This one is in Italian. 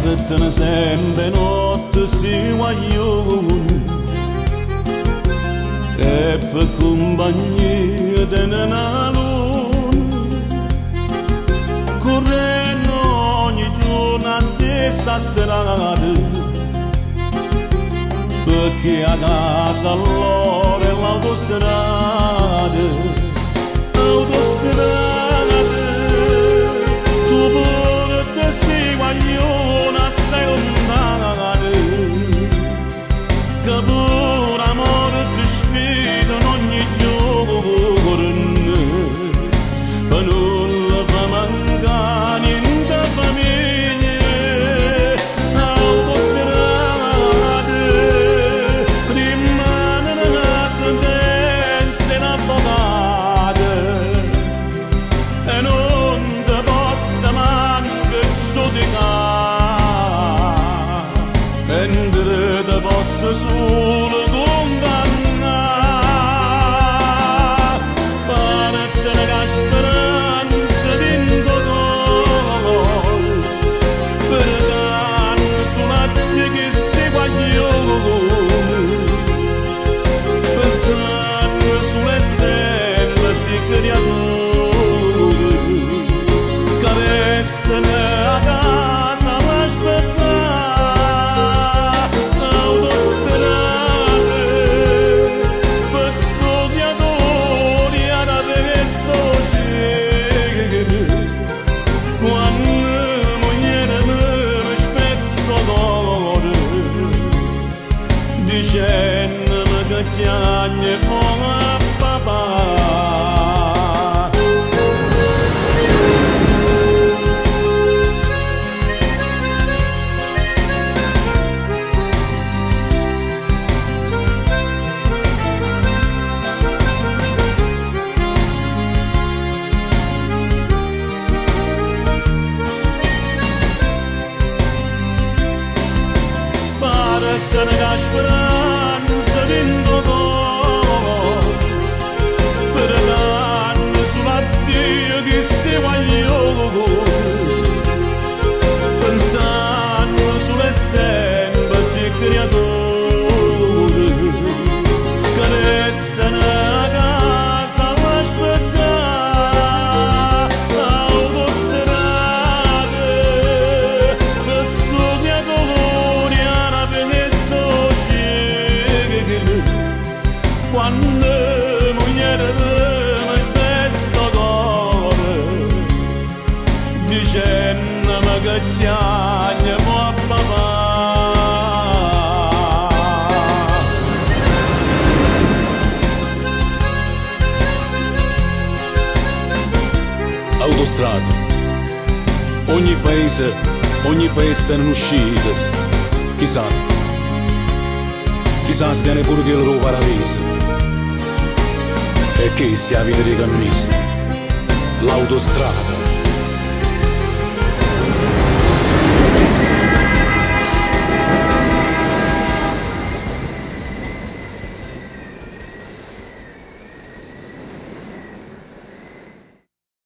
Portano sempre notte si guaglione e per compagnia della luna, correndo ogni giorno la stessa strada, perché a casa allora è l'autostrada, tu porti si guaglione assai lontana, che pure amore ti sfida in ogni giorno, per non fa mancare niente famiglia. Autostrade rimane una sentenza inavocata e non ti posso manco giudicare, mentre ti posso solo condannare. Parettene che speranza dentro cuore, perché sulla te che stai guaglione, pensando sulle semplici creature che restano a casa a aspettare. Autostrade per studiatori ad avere società, quando moglie mi spezzo d'oro, dicendomi che chiagni come papà. Parettene che speranza dentro cuore, perché sulla Dio che si guaglione, pensando sulle semplici creature che restano a casa a aspettare. Autostrade per studiatori ad avere società, quando moglie mi spezzo d'oro, dicendomi che chiagni come papà. Autostrada, ogni paese tiene un'uscita, chissà se tiene pure quello del paradiso. E che sia vita dei cammisti, l'autostrada.